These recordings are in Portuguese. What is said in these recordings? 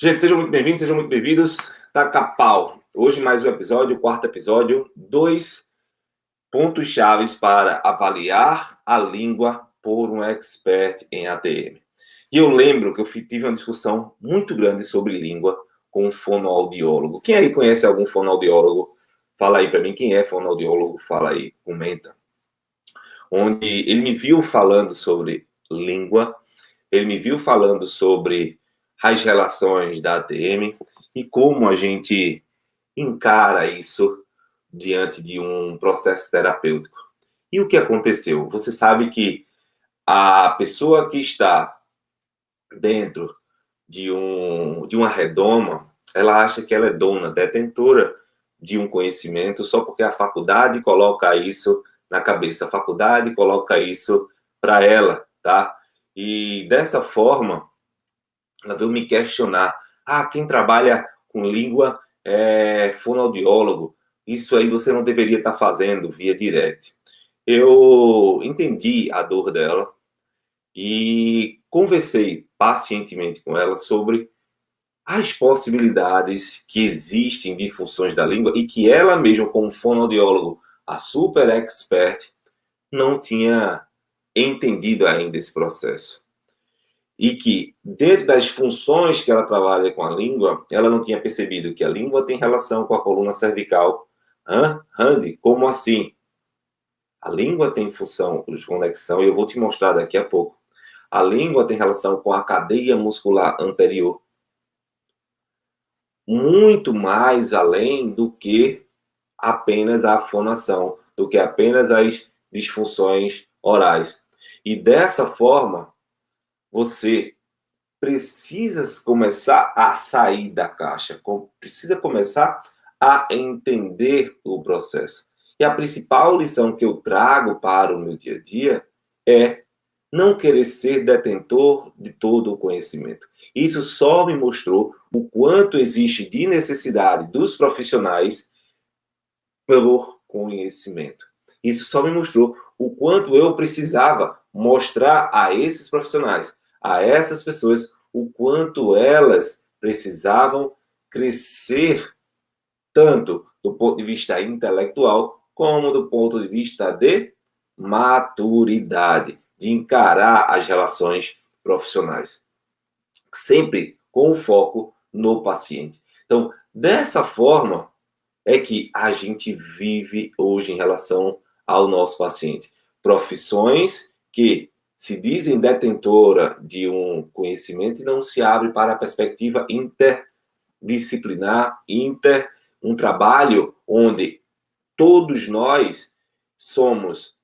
Gente, sejam muito bem-vindos, sejam muito bem-vindos. Taca pau. Hoje mais um episódio, quarto episódio, 2 pontos chaves para avaliar a língua por um expert em ATM. E eu lembro que eu tive uma discussão muito grande sobre língua com um fonoaudiólogo. Quem aí conhece algum fonoaudiólogo? Fala aí para mim, quem é fonoaudiólogo? Fala aí, comenta. Onde ele me viu falando sobre língua, ele me viu falando sobre as relações da ATM e como a gente encara isso diante de um processo terapêutico. E o que aconteceu? Você sabe que a pessoa que está dentro de uma redoma, ela acha que ela é dona, detentora de um conhecimento só porque a faculdade coloca isso na cabeça, a faculdade coloca isso para ela, tá? E dessa forma, ela veio me questionar. Quem trabalha com língua é fonoaudiólogo. Isso aí você não deveria estar fazendo via direct. Eu entendi a dor dela e conversei pacientemente com ela sobre as possibilidades que existem de funções da língua e que ela mesma, como fonoaudiólogo, a super expert, não tinha entendido ainda esse processo. E que, dentro das funções que ela trabalha com a língua, ela não tinha percebido que a língua tem relação com a coluna cervical. Randy, como assim? A língua tem função de conexão, e eu vou te mostrar daqui a pouco. A língua tem relação com a cadeia muscular anterior. Muito mais além do que apenas a fonação, do que apenas as disfunções orais. E dessa forma, você precisa começar a sair da caixa, precisa começar a entender o processo. E a principal lição que eu trago para o meu dia a dia é não querer ser detentor de todo o conhecimento. Isso só me mostrou o quanto existe de necessidade dos profissionais pelo conhecimento. Isso só me mostrou o quanto eu precisava mostrar a esses profissionais, a essas pessoas, o quanto elas precisavam crescer, tanto do ponto de vista intelectual, como do ponto de vista de maturidade, de encarar as relações profissionais. Sempre com o foco no paciente. Então, dessa forma, é que a gente vive hoje em relação ao nosso paciente. Profissões que se dizem detentora de um conhecimento e não se abre para a perspectiva interdisciplinar, um trabalho onde todos nós somos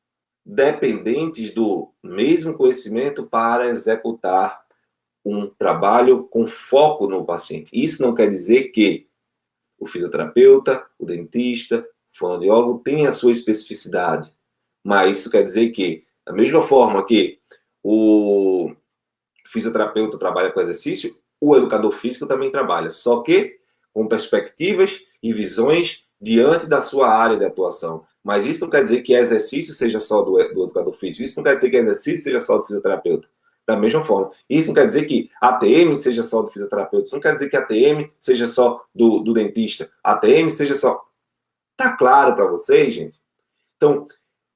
dependentes do mesmo conhecimento para executar um trabalho com foco no paciente. Isso não quer dizer que o fisioterapeuta, o dentista, o fonoaudiólogo tem a sua especificidade. Mas isso quer dizer que, da mesma forma que o fisioterapeuta trabalha com exercício, o educador físico também trabalha, só que com perspectivas e visões diante da sua área de atuação. Mas isso não quer dizer que exercício seja só do educador físico, isso não quer dizer que exercício seja só do fisioterapeuta. Da mesma forma. Isso não quer dizer que ATM seja só do fisioterapeuta. Isso não quer dizer que ATM seja só do dentista. ATM seja só... Tá claro para vocês, gente? Então,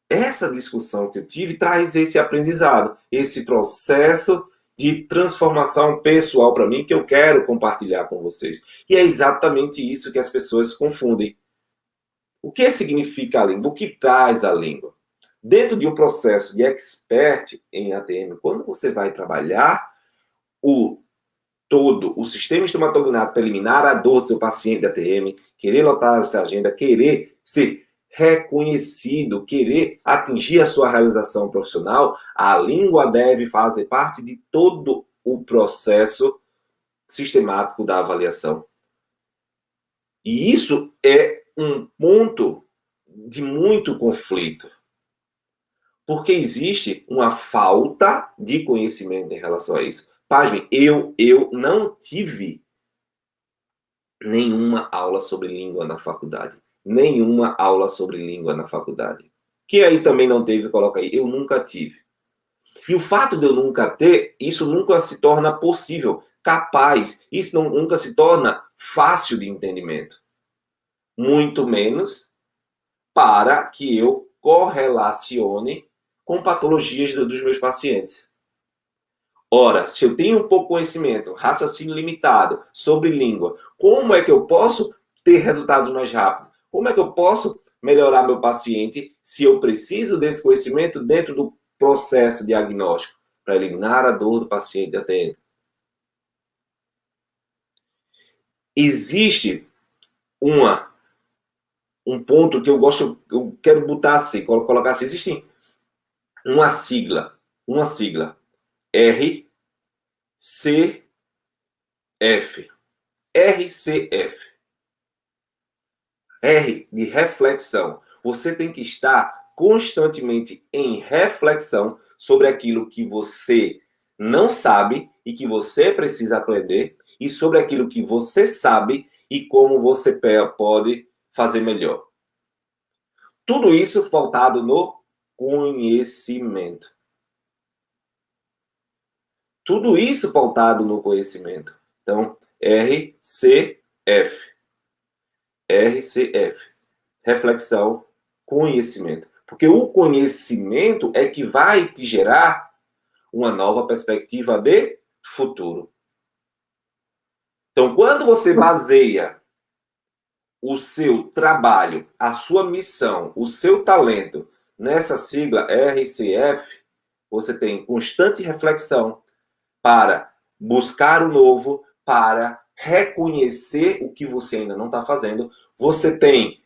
essa discussão que eu tive traz esse aprendizado, esse processo de transformação pessoal para mim que eu quero compartilhar com vocês. E é exatamente isso que as pessoas confundem. O que significa a língua? O que traz a língua? Dentro de um processo de expert em ATM, quando você vai trabalhar o sistema estomatognático para eliminar a dor do seu paciente de ATM, querer lotar essa agenda, querer ser reconhecido, querer atingir a sua realização profissional, a língua deve fazer parte de todo o processo sistemático da avaliação. E isso é um ponto de muito conflito. Porque existe uma falta de conhecimento em relação a isso. Pasmem, eu não tive nenhuma aula sobre língua na faculdade. Nenhuma aula sobre língua na faculdade. Que aí também não teve, coloca aí. Eu nunca tive. E o fato de eu nunca ter, isso nunca se torna possível. capaz. Isso nunca se torna fácil de entendimento. Muito menos para que eu correlacione com patologias dos meus pacientes. Ora, se eu tenho pouco conhecimento, raciocínio limitado sobre língua, como é que eu posso ter resultados mais rápidos? Como é que eu posso melhorar meu paciente se eu preciso desse conhecimento dentro do processo diagnóstico para eliminar a dor do paciente ATM? Existe um ponto que eu quero botar assim, colocar assim, existe uma sigla, RCF. RCF. R de reflexão. Você tem que estar constantemente em reflexão sobre aquilo que você não sabe e que você precisa aprender, e sobre aquilo que você sabe e como você pode fazer melhor. Tudo isso pautado no conhecimento. Tudo isso pautado no conhecimento. Então, RCF. RCF. Reflexão, conhecimento. Porque o conhecimento é que vai te gerar uma nova perspectiva de futuro. Então, quando você baseia o seu trabalho, a sua missão, o seu talento nessa sigla RCF, você tem constante reflexão para buscar o novo, para reconhecer o que você ainda não está fazendo. Você tem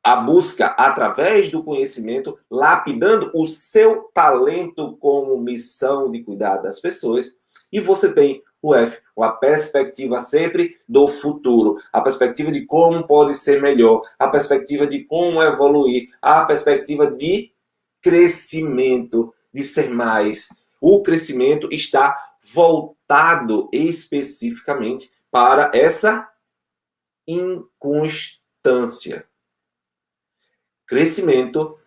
a busca através do conhecimento, lapidando o seu talento como missão de cuidar das pessoas. E você tem o F, a perspectiva sempre do futuro, a perspectiva de como pode ser melhor, a perspectiva de como evoluir, a perspectiva de crescimento, de ser mais. O crescimento está voltado especificamente para essa inconstância. Crescimento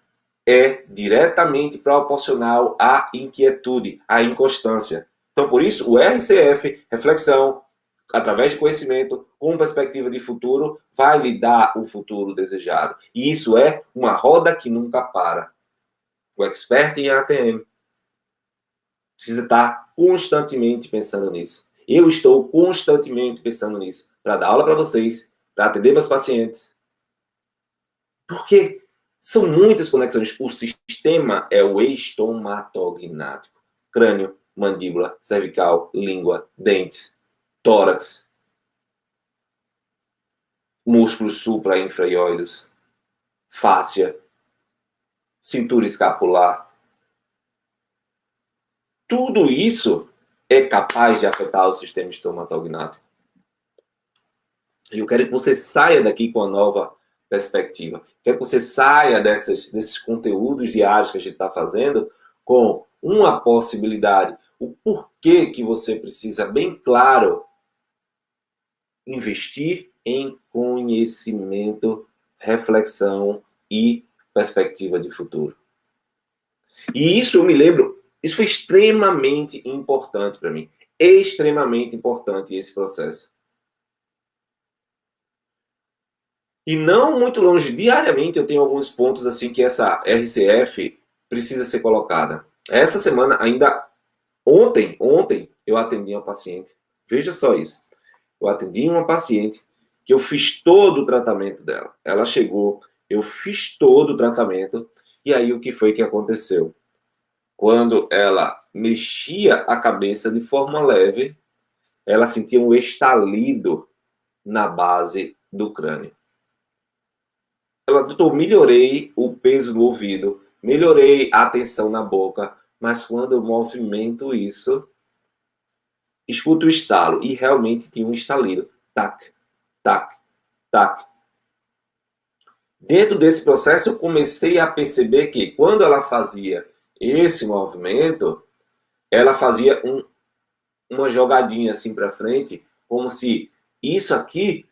é diretamente proporcional à inquietude, à inconstância. Então, por isso, o RCF, reflexão, através de conhecimento, com perspectiva de futuro, vai lhe dar o futuro desejado. E isso é uma roda que nunca para. O expert em ATM precisa estar constantemente pensando nisso. Eu estou constantemente pensando nisso, para dar aula para vocês, para atender meus pacientes. Por quê? São muitas conexões. O sistema é o estomatognático. Crânio, mandíbula, cervical, língua, dentes, tórax, músculos supra-infraioides, fáscia, cintura escapular. Tudo isso é capaz de afetar o sistema estomatognático. E eu quero que você saia daqui com uma nova perspectiva. Quero que você saia desses conteúdos diários que a gente está fazendo com uma possibilidade. O porquê que você precisa, bem claro, investir em conhecimento, reflexão e perspectiva de futuro. E isso eu me lembro, isso foi extremamente importante para mim. Extremamente importante esse processo. E não muito longe, diariamente eu tenho alguns pontos assim que essa RCF precisa ser colocada. Essa semana, ainda ontem eu atendi uma paciente. Veja só isso. Eu atendi uma paciente que eu fiz todo o tratamento dela. Ela chegou, eu fiz todo o tratamento. E aí o que foi que aconteceu? Quando ela mexia a cabeça de forma leve, ela sentia um estalido na base do crânio. Ela, doutor, melhorei o peso no ouvido, melhorei a tensão na boca, mas quando eu movimento isso, escuto o estalo. E realmente tinha um estalido. Tac, tac, tac. Dentro desse processo, eu comecei a perceber que quando ela fazia esse movimento, ela fazia uma jogadinha assim para frente, como se isso aqui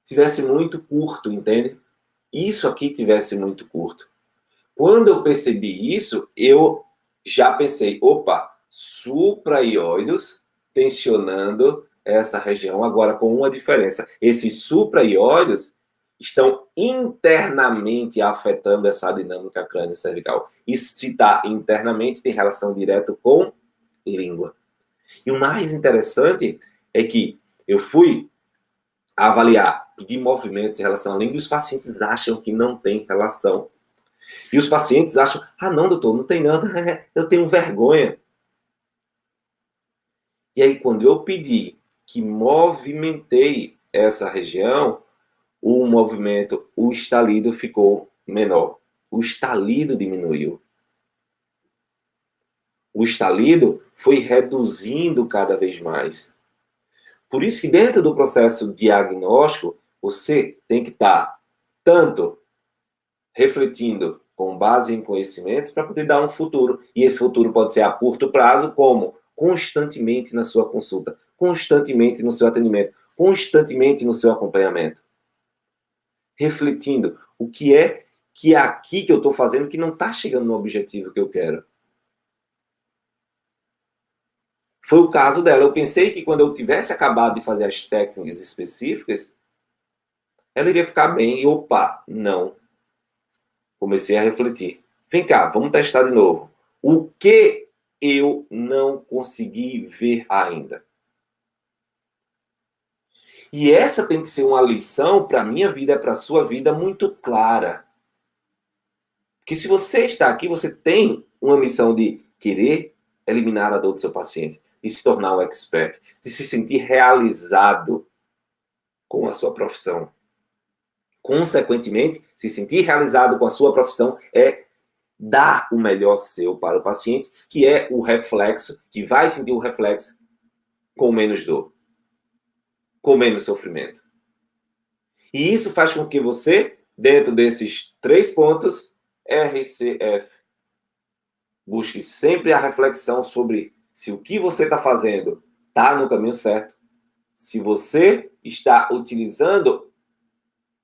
tivesse muito curto, entende? Isso aqui tivesse muito curto. Quando eu percebi isso, eu já pensei, opa, supraioides tensionando essa região, agora com uma diferença. Esses supraiódeos estão internamente afetando essa dinâmica crânio-cervical. E se está internamente, tem relação direta com língua. E o mais interessante é que eu fui avaliar, pedir movimentos em relação à língua e os pacientes acham que não tem relação. E os pacientes acham, não, doutor, não tem nada, eu tenho vergonha. E aí, quando eu pedi que movimentei essa região, o movimento, o estalido ficou menor. O estalido diminuiu. O estalido foi reduzindo cada vez mais. Por isso que dentro do processo diagnóstico, você tem que estar tanto refletindo com base em conhecimento para poder dar um futuro. E esse futuro pode ser a curto prazo, como constantemente na sua consulta, constantemente no seu atendimento, constantemente no seu acompanhamento. Refletindo o que é que aqui que eu estou fazendo que não está chegando no objetivo que eu quero. Foi o caso dela. Eu pensei que quando eu tivesse acabado de fazer as técnicas específicas, ela iria ficar bem. E opa, não. Comecei a refletir. Vem cá, vamos testar de novo. O que eu não consegui ver ainda? E essa tem que ser uma lição para a minha vida, para a sua vida, muito clara. Que se você está aqui, você tem uma missão de querer eliminar a dor do seu paciente, de se tornar um expert, de se sentir realizado com a sua profissão. Consequentemente, se sentir realizado com a sua profissão é dar o melhor seu para o paciente, que é o reflexo, que vai sentir o reflexo com menos dor, com menos sofrimento. E isso faz com que você, dentro desses 3 pontos, RCF, busque sempre a reflexão sobre se o que você está fazendo está no caminho certo, se você está utilizando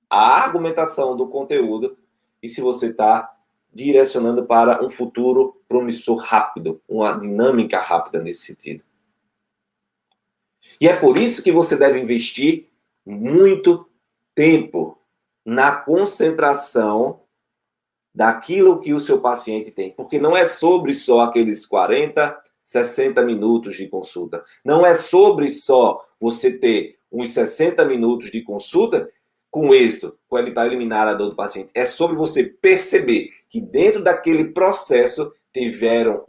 a argumentação do conteúdo e se você está direcionando para um futuro promissor rápido, uma dinâmica rápida nesse sentido. E é por isso que você deve investir muito tempo na concentração daquilo que o seu paciente tem. Porque não é sobre só aqueles 40, 60 minutos de consulta. Não é sobre só você ter uns 60 minutos de consulta com êxito, com ele para eliminar a dor do paciente. É sobre você perceber que dentro daquele processo tiveram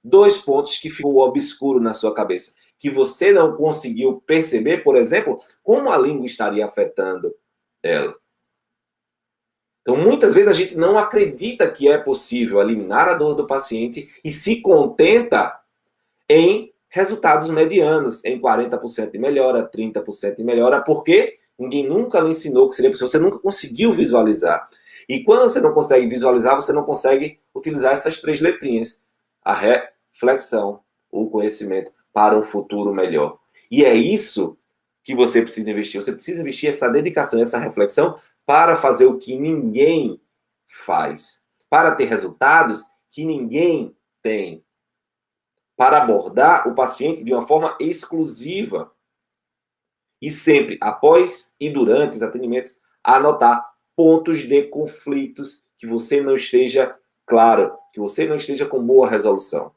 2 pontos que ficou obscuro na sua cabeça. Que você não conseguiu perceber, por exemplo, como a língua estaria afetando ela. Então, muitas vezes a gente não acredita que é possível eliminar a dor do paciente e se contenta em resultados medianos, em 40% de melhora, 30% de melhora, porque ninguém nunca lhe ensinou que seria possível, você nunca conseguiu visualizar. E quando você não consegue visualizar, você não consegue utilizar essas 3 letrinhas, a reflexão, o conhecimento, para um futuro melhor. E é isso que você precisa investir. Você precisa investir essa dedicação, essa reflexão para fazer o que ninguém faz. Para ter resultados que ninguém tem. Para abordar o paciente de uma forma exclusiva. E sempre, após e durante os atendimentos, anotar pontos de conflitos que você não esteja claro, que você não esteja com boa resolução.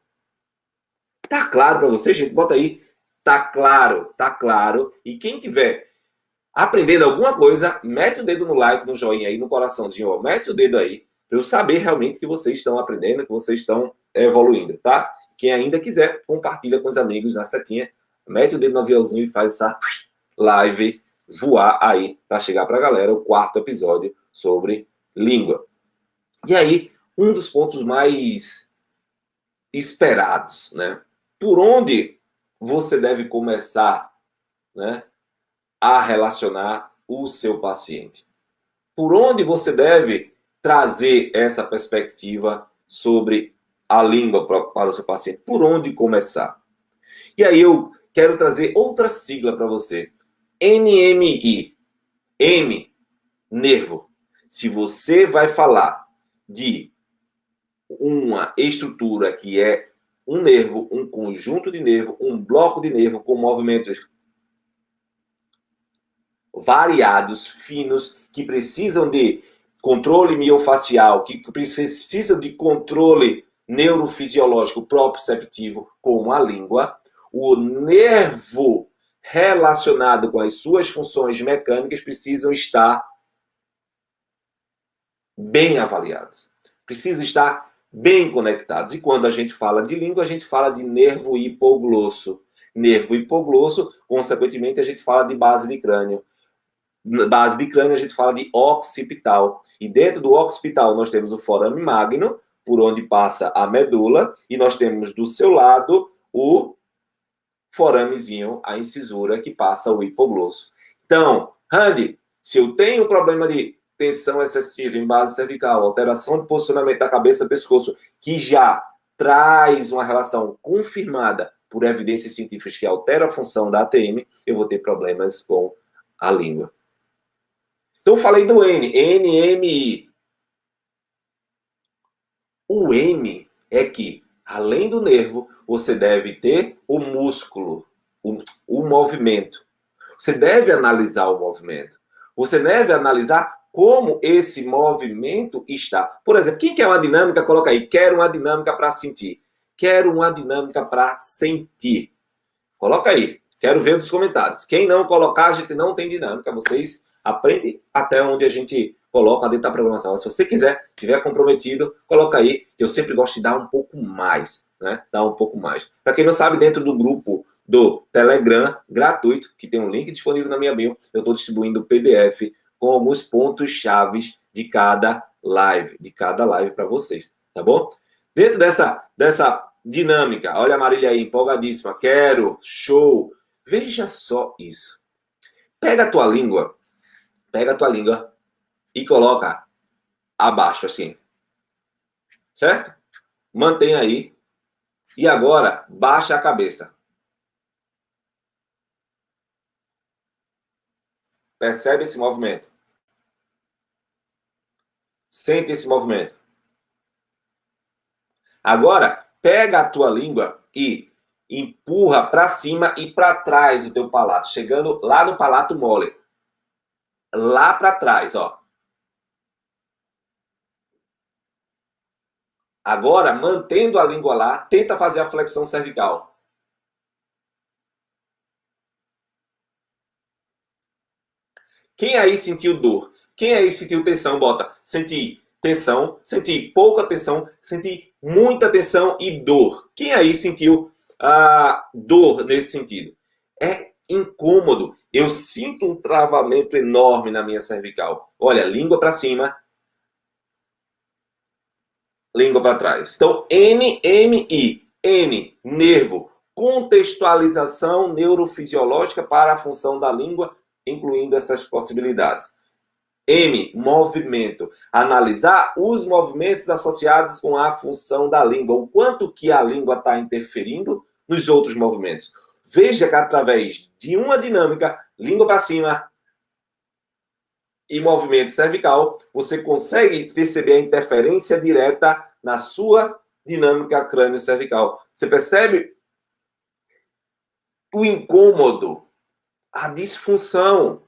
Tá claro para você, gente? Bota aí. Tá claro, tá claro. E quem tiver aprendendo alguma coisa, mete o dedo no like, no joinha aí, no coraçãozinho, ó. Mete o dedo aí, para eu saber realmente que vocês estão aprendendo, que vocês estão evoluindo, tá? Quem ainda quiser, compartilha com os amigos na setinha, mete o dedo no aviãozinho e faz essa live voar aí, para chegar para a galera, o 4º episódio sobre língua. E aí, um dos pontos mais esperados, né? Por onde você deve começar, né, a relacionar o seu paciente? Por onde você deve trazer essa perspectiva sobre a língua para o seu paciente? Por onde começar? E aí eu quero trazer outra sigla para você. NMI. M, nervo. Se você vai falar de uma estrutura que é um nervo, um conjunto de nervo, um bloco de nervo com movimentos variados, finos, que precisam de controle miofacial, que precisam de controle neurofisiológico proprioceptivo, como a língua, o nervo relacionado com as suas funções mecânicas precisam estar bem avaliados. Precisam estar bem conectados. E quando a gente fala de língua, a gente fala de nervo hipoglosso. Nervo hipoglosso, consequentemente, a gente fala de base de crânio. Na base de crânio, a gente fala de occipital. E dentro do occipital, nós temos o forame magno, por onde passa a medula, e nós temos do seu lado o foramezinho, a incisura, que passa o hipoglosso. Então, Randy, se eu tenho problema de tensão excessiva em base cervical, alteração de posicionamento da cabeça e pescoço, que já traz uma relação confirmada por evidências científicas que altera a função da ATM, eu vou ter problemas com a língua. Então, eu falei do NMI. O M é que, além do nervo, você deve ter o músculo, o movimento. Você deve analisar o movimento. Você deve analisar como esse movimento está. Por exemplo, quem quer uma dinâmica, coloca aí. Quero uma dinâmica para sentir. Quero uma dinâmica para sentir. Coloca aí. Quero ver nos comentários. Quem não colocar, a gente não tem dinâmica. Vocês aprendem até onde a gente coloca dentro da programação. Se você quiser, estiver comprometido, coloca aí, que eu sempre gosto de dar um pouco mais, né? Dar um pouco mais. Para quem não sabe, dentro do grupo do Telegram, gratuito, que tem um link disponível na minha bio, eu estou distribuindo o PDF com alguns pontos chaves de cada live para vocês, tá bom? Dentro dessa dinâmica, olha a Marília aí, empolgadíssima, quero, show. Veja só isso. Pega a tua língua e coloca abaixo, assim. Certo? Mantém aí. E agora, baixa a cabeça. Percebe esse movimento? Sente esse movimento. Agora, pega a tua língua e empurra para cima e para trás o teu palato, chegando lá no palato mole. Lá para trás, ó. Agora, mantendo a língua lá, tenta fazer a flexão cervical. Quem aí sentiu dor? Quem aí sentiu tensão? Bota, senti tensão, senti pouca tensão, senti muita tensão e dor. Quem aí sentiu dor nesse sentido? É incômodo. Eu sinto um travamento enorme na minha cervical. Olha, língua para cima, língua para trás. Então, NMI. N, nervo. Contextualização neurofisiológica para a função da língua, incluindo essas possibilidades. M, movimento. Analisar os movimentos associados com a função da língua. O quanto que a língua está interferindo nos outros movimentos. Veja que através de uma dinâmica, língua para cima e movimento cervical, você consegue perceber a interferência direta na sua dinâmica crânio-cervical. Você percebe o incômodo, a disfunção.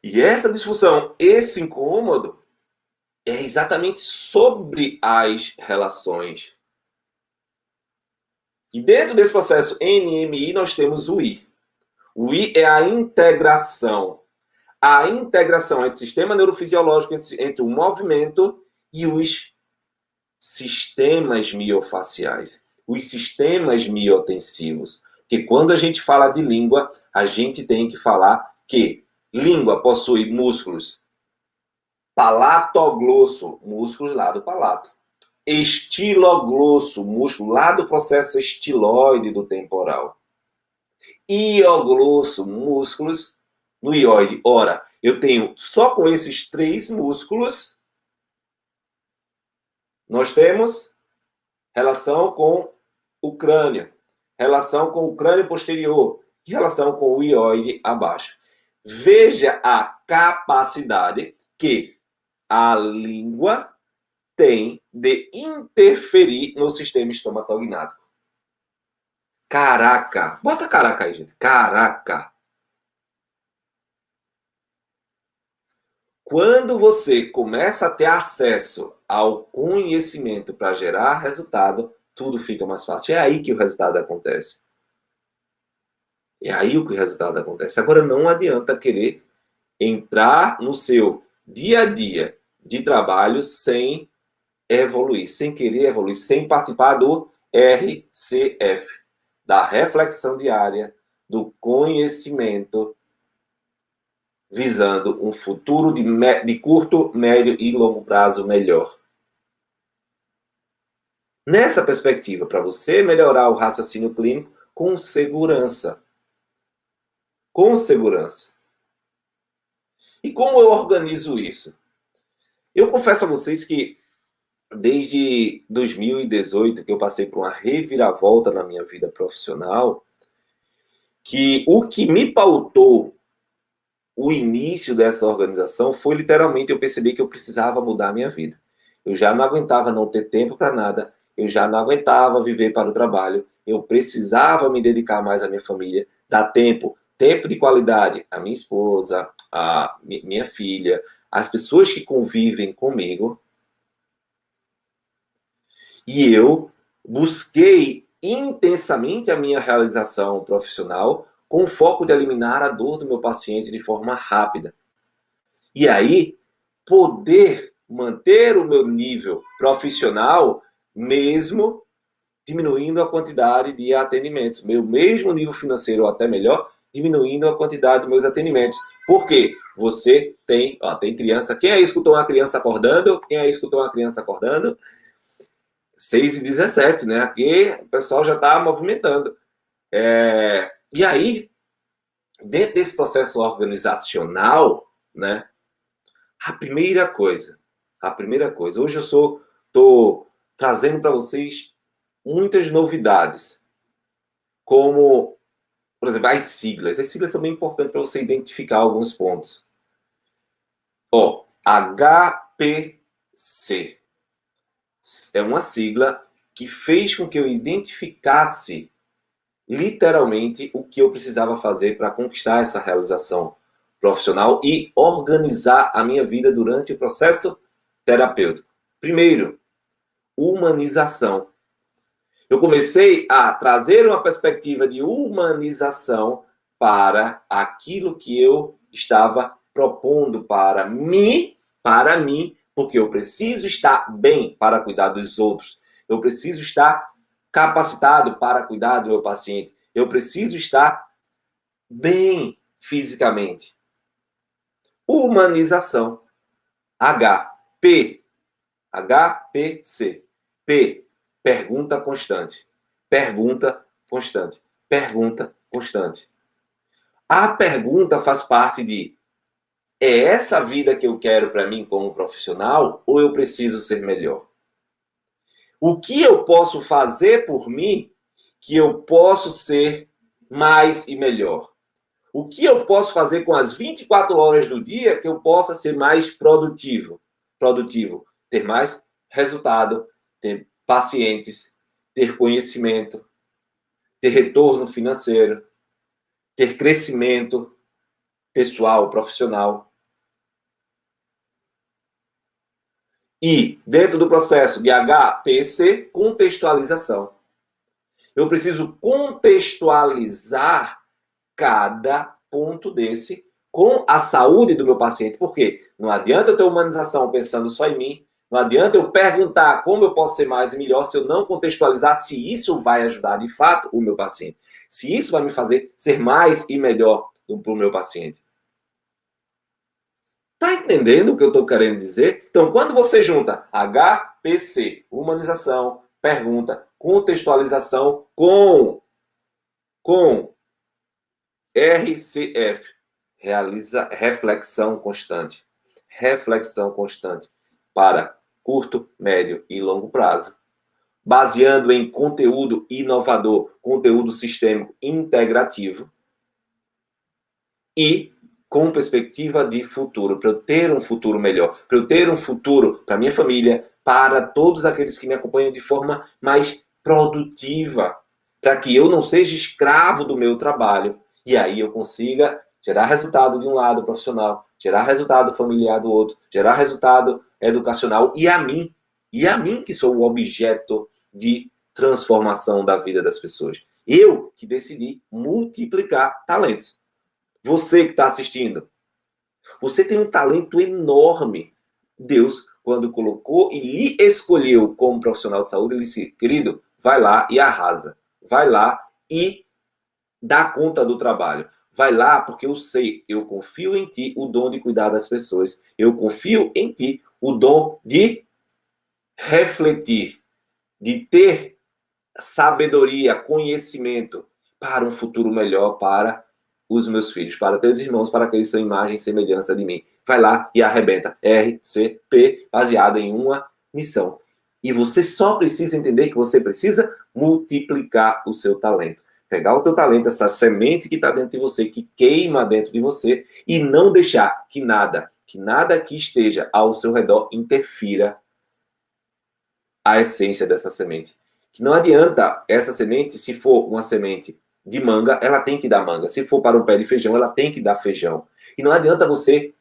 E essa disfunção, esse incômodo, é exatamente sobre as relações. E dentro desse processo NMI, nós temos o I. O I é a integração. A integração entre o sistema neurofisiológico, entre o movimento e os sistemas miofaciais, os sistemas miotensivos. Porque quando a gente fala de língua, a gente tem que falar que língua possui músculos palatoglosso, músculos lá do palato. Estiloglosso, músculo lá do processo estiloide do temporal. Ioglosso, músculos no ióide. Ora, eu tenho só com esses três músculos, nós temos relação com o crânio, relação com o crânio posterior e relação com o ióide abaixo. Veja a capacidade que a língua tem de interferir no sistema estomatognático. Caraca! Bota caraca aí, gente. Caraca! Quando você começa a ter acesso ao conhecimento para gerar resultado, tudo fica mais fácil. É aí que o resultado acontece. É aí que o resultado acontece. Agora, não adianta querer entrar no seu dia a dia de trabalho sem evoluir, sem querer evoluir, sem participar do RCF, da reflexão diária, do conhecimento, visando um futuro de curto, médio e longo prazo melhor. Nessa perspectiva, para você melhorar o raciocínio clínico com segurança. Com segurança. E como eu organizo isso? Eu confesso a vocês que desde 2018, que eu passei por uma reviravolta na minha vida profissional, que o que me pautou o início dessa organização foi literalmente eu perceber que eu precisava mudar a minha vida. Eu já não aguentava não ter tempo para nada, eu já não aguentava viver para o trabalho, eu precisava me dedicar mais à minha família, dar tempo, tempo de qualidade à minha esposa, à minha filha, às pessoas que convivem comigo. E eu busquei intensamente a minha realização profissional com o foco de eliminar a dor do meu paciente de forma rápida. E aí, poder manter o meu nível profissional, mesmo diminuindo a quantidade de atendimentos. Meu mesmo nível financeiro, ou até melhor, diminuindo a quantidade dos meus atendimentos. Por quê? Você tem criança. Quem aí escutou uma criança acordando? Quem aí escutou uma criança acordando? 6h17, né? Aqui o pessoal já está movimentando. E aí, dentro desse processo organizacional, né? A primeira coisa, hoje eu estou trazendo para vocês muitas novidades, como, por exemplo, as siglas. As siglas são bem importantes para você identificar alguns pontos. HPC é uma sigla que fez com que eu identificasse literalmente o que eu precisava fazer para conquistar essa realização profissional e organizar a minha vida durante o processo terapêutico. Primeiro, humanização. Eu comecei a trazer uma perspectiva de humanização para aquilo que eu estava propondo para mim, porque eu preciso estar bem para cuidar dos outros. Eu preciso estar capacitado para cuidar do meu paciente. Eu preciso estar bem fisicamente. Humanização. HPC. P. Pergunta constante. Pergunta constante. Pergunta constante. A pergunta faz parte de: é essa vida que eu quero para mim como profissional ou eu preciso ser melhor? O que eu posso fazer por mim que eu posso ser mais e melhor? O que eu posso fazer com as 24 horas do dia que eu possa ser mais produtivo? Ter mais resultado, ter pacientes, ter conhecimento, ter retorno financeiro, ter crescimento pessoal, profissional. E, dentro do processo de HPC, contextualização. Eu preciso contextualizar cada ponto desse com a saúde do meu paciente. Por quê? Não adianta eu ter humanização pensando só em mim. Não adianta eu perguntar como eu posso ser mais e melhor se eu não contextualizar se isso vai ajudar de fato o meu paciente. Se isso vai me fazer ser mais e melhor para o meu paciente. Tá entendendo o que eu estou querendo dizer? Então, quando você junta HPC, humanização, pergunta, contextualização com RCF, realiza reflexão constante. Reflexão constante para curto, médio e longo prazo. Baseando em conteúdo inovador, conteúdo sistêmico integrativo e com perspectiva de futuro, para eu ter um futuro melhor, para eu ter um futuro para minha família, para todos aqueles que me acompanham de forma mais produtiva. para que eu não seja escravo do meu trabalho e aí eu consiga gerar resultado de um lado profissional, gerar resultado familiar do outro, gerar resultado educacional e a mim que sou o objeto de transformação da vida das pessoas. Eu que decidi multiplicar talentos. Você que está assistindo, você tem um talento enorme. Deus, quando colocou e lhe escolheu como profissional de saúde, ele disse, querido, vai lá e arrasa. Vai lá e dá conta do trabalho. Vai lá porque eu sei, eu confio em ti o dom de cuidar das pessoas. Eu confio em ti o dom de refletir, de ter sabedoria, conhecimento para um futuro melhor para os meus filhos, para teus irmãos, para que eles são imagem e semelhança de mim. Vai lá e arrebenta. RCP, baseado em uma missão. E você só precisa entender que você precisa multiplicar o seu talento. Pegar o teu talento, essa semente que está dentro de você, que queima dentro de você, e não deixar que nada que esteja ao seu redor interfira a essência dessa semente. Que não adianta essa semente, se for uma semente de manga, ela tem que dar manga. Se for para um pé de feijão, ela tem que dar feijão. E não adianta você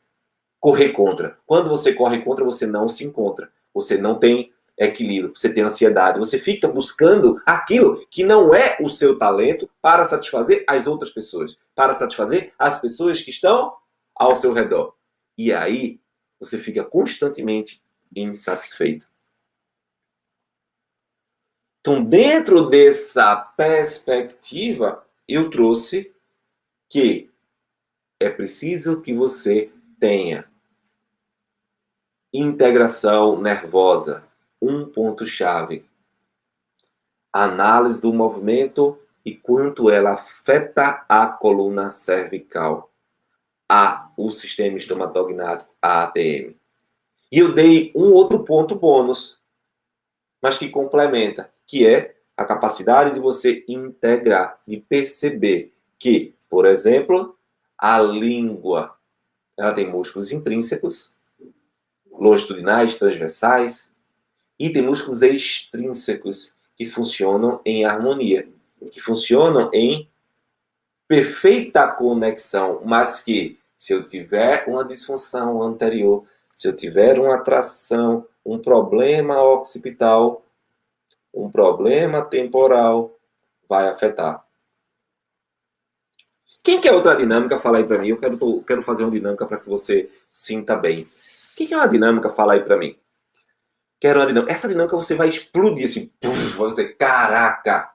correr contra. Quando você corre contra, você não se encontra. Você não tem equilíbrio, você tem ansiedade. Você fica buscando aquilo que não é o seu talento para satisfazer as outras pessoas, para satisfazer as pessoas que estão ao seu redor. E aí, você fica constantemente insatisfeito. Então, dentro dessa perspectiva, eu trouxe que é preciso que você tenha integração nervosa, um ponto-chave. Análise do movimento e quanto ela afeta a coluna cervical, o sistema estomatognático, a ATM. E eu dei um outro ponto bônus, mas que complementa, que é a capacidade de você integrar, de perceber que, por exemplo, a língua, ela tem músculos intrínsecos, longitudinais, transversais, e tem músculos extrínsecos que funcionam em harmonia, que funcionam em perfeita conexão, mas que, se eu tiver uma disfunção anterior, se eu tiver uma atração, um problema occipital, um problema temporal, vai afetar. Quem quer outra dinâmica? Fala aí para mim. Eu quero fazer uma dinâmica para que você sinta bem. Quem quer uma dinâmica? Fala aí para mim. Quero uma dinâmica. Essa dinâmica você vai explodir assim. Vai ser, caraca!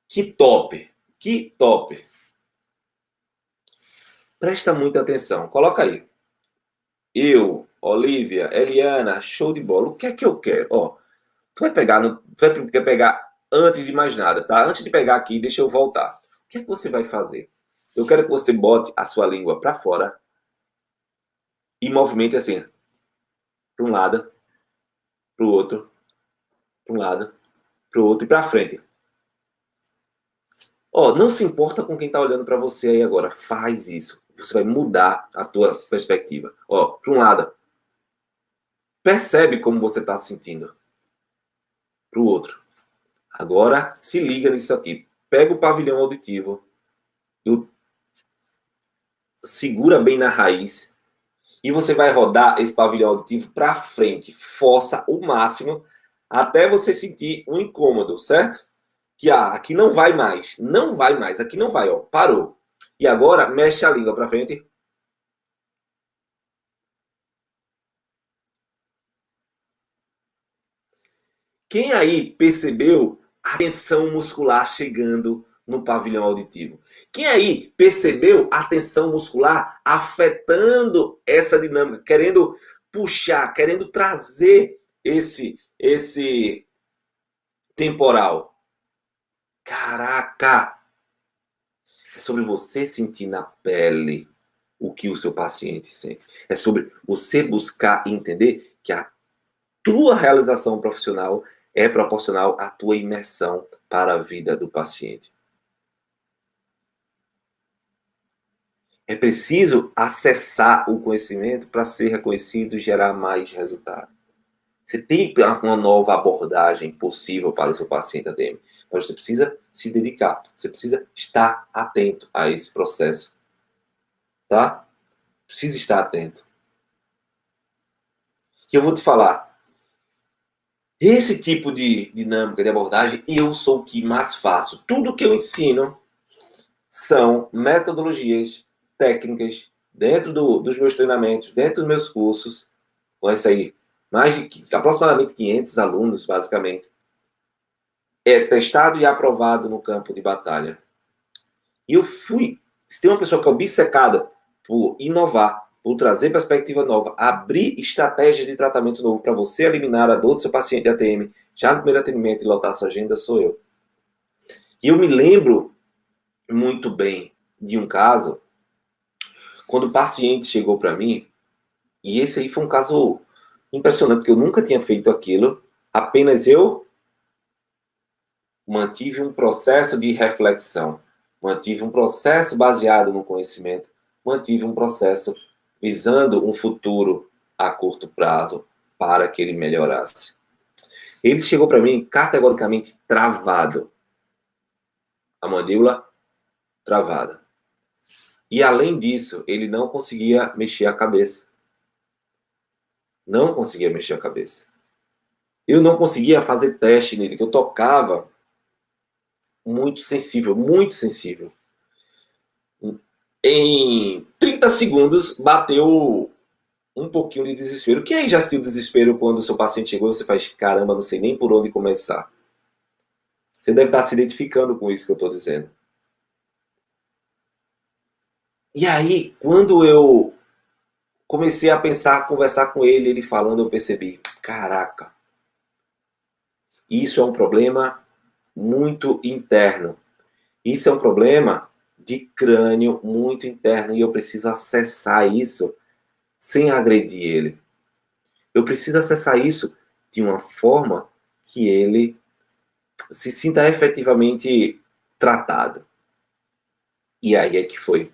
Que top! Que top! Presta muita atenção. Coloca aí. Eu, Olivia, Eliana, show de bola. O que é que eu quero? Ó, tu vai pegar antes de mais nada, tá? Antes de pegar aqui, deixa eu voltar. O que é que você vai fazer? Eu quero que você bote a sua língua para fora e movimente assim, para um lado, para o outro, para um lado, para o outro e para frente. Ó, não se importa com quem está olhando para você aí agora. Faz isso. Você vai mudar a tua perspectiva. Ó, para um lado. Percebe como você está se sentindo. Para o outro. Agora, se liga nisso aqui. Pega o pavilhão auditivo. Segura bem na raiz. E você vai rodar esse pavilhão auditivo para frente. Força o máximo até você sentir um incômodo, certo? Que aqui não vai mais. Não vai mais. Aqui não vai, ó. Parou. E agora, mexe a língua para frente. Quem aí percebeu a tensão muscular chegando no pavilhão auditivo? Quem aí percebeu a tensão muscular afetando essa dinâmica, querendo puxar, querendo trazer esse temporal? Caraca! É sobre você sentir na pele o que o seu paciente sente. É sobre você buscar entender que a tua realização profissional é proporcional à tua imersão para a vida do paciente. É preciso acessar o conhecimento para ser reconhecido e gerar mais resultado. Você tem uma nova abordagem possível para o seu paciente ATM. Mas você precisa se dedicar. Você precisa estar atento a esse processo. Tá? Precisa estar atento. E eu vou te falar. Esse tipo de dinâmica de abordagem, eu sou o que mais faço. Tudo que eu ensino são metodologias, técnicas, dentro dos meus treinamentos, dentro dos meus cursos. Com essa aí, aproximadamente 500 alunos, basicamente. É testado e aprovado no campo de batalha. E se tem uma pessoa que é obcecada por inovar, por trazer perspectiva nova, abrir estratégias de tratamento novo para você eliminar a dor do seu paciente de ATM, já no primeiro atendimento e lotar sua agenda, sou eu. E eu me lembro muito bem de um caso, quando o paciente chegou para mim, e esse aí foi um caso impressionante, porque eu nunca tinha feito aquilo, apenas eu mantive um processo de reflexão, mantive um processo baseado no conhecimento, mantive um processo visando um futuro a curto prazo para que ele melhorasse. Ele chegou para mim categoricamente travado. A mandíbula travada. E além disso, ele não conseguia mexer a cabeça. Não conseguia mexer a cabeça. Eu não conseguia fazer teste nele, que eu tocava muito sensível, muito sensível. Em 30 segundos, bateu um pouquinho de desespero. Quem aí já sentiu desespero quando o seu paciente chegou e você faz, caramba, não sei nem por onde começar? Você deve estar se identificando com isso que eu estou dizendo. E aí, quando eu comecei a pensar, a conversar com ele, ele falando, eu percebi, caraca, isso é um problema muito interno. Isso é um problema de crânio muito interno e eu preciso acessar isso sem agredir ele. Eu preciso acessar isso de uma forma que ele se sinta efetivamente tratado. E aí é que foi.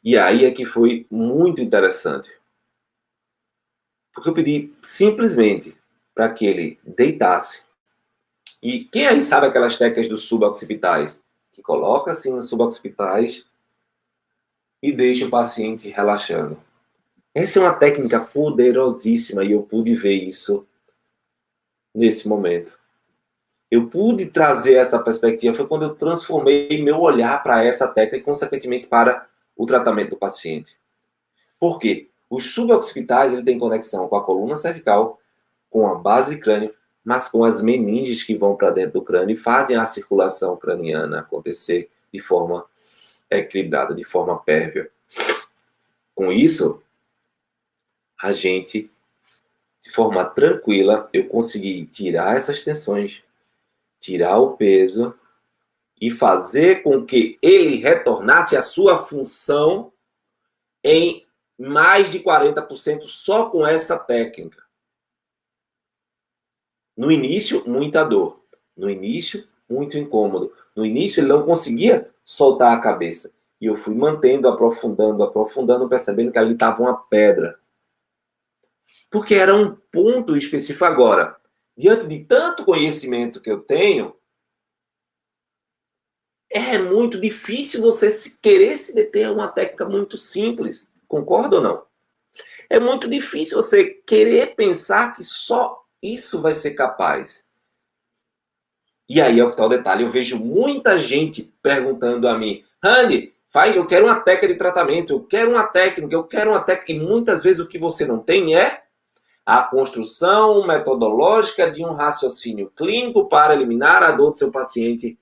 E aí é que foi muito interessante. Porque eu pedi simplesmente para que ele deitasse. E quem aí sabe aquelas técnicas dos suboccipitais? Que coloca assim nos suboccipitais e deixa o paciente relaxando. Essa é uma técnica poderosíssima e eu pude ver isso nesse momento. Eu pude trazer essa perspectiva, foi quando eu transformei meu olhar para essa técnica e, consequentemente, para o tratamento do paciente. Por quê? Os suboccipitais ele tem conexão com a coluna cervical, com a base de crânio, mas com as meninges que vão para dentro do crânio e fazem a circulação craniana acontecer de forma equilibrada, de forma pérvia. Com isso, a gente, de forma tranquila, eu consegui tirar essas tensões, tirar o peso e fazer com que ele retornasse à sua função em mais de 40% só com essa técnica. No início, muita dor. No início, muito incômodo. No início, ele não conseguia soltar a cabeça. E eu fui mantendo, aprofundando, percebendo que ali estava uma pedra. Porque era um ponto específico. Agora, diante de tanto conhecimento que eu tenho, é muito difícil você querer se deter a uma técnica muito simples. Concorda ou não? É muito difícil você querer pensar que só isso vai ser capaz. E aí é o que está o detalhe. Eu vejo muita gente perguntando a mim, Rani, eu quero uma técnica de tratamento, eu quero uma técnica. E muitas vezes o que você não tem é a construção metodológica de um raciocínio clínico para eliminar a dor do seu paciente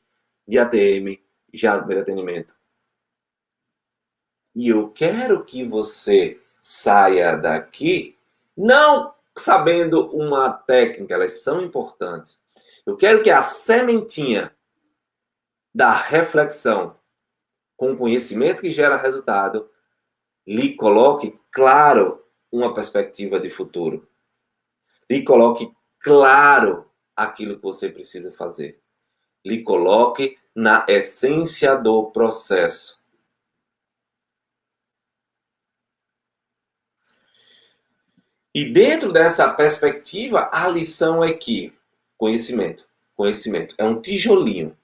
de ATM, já no primeiro atendimento. E eu quero que você saia daqui não sabendo uma técnica, elas são importantes. Eu quero que a sementinha da reflexão com conhecimento que gera resultado lhe coloque claro uma perspectiva de futuro. Lhe coloque claro aquilo que você precisa fazer. Lhe coloque na essência do processo. E dentro dessa perspectiva, a lição é que conhecimento. conhecimento. É um tijolinho.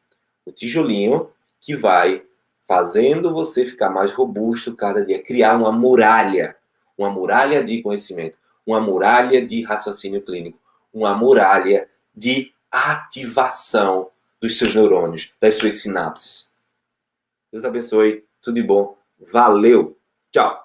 O tijolinho que vai fazendo você ficar mais robusto cada dia, criar uma muralha de conhecimento, uma muralha de raciocínio clínico, uma muralha de ativação dos seus neurônios, das suas sinapses. Deus abençoe, tudo de bom, valeu, tchau!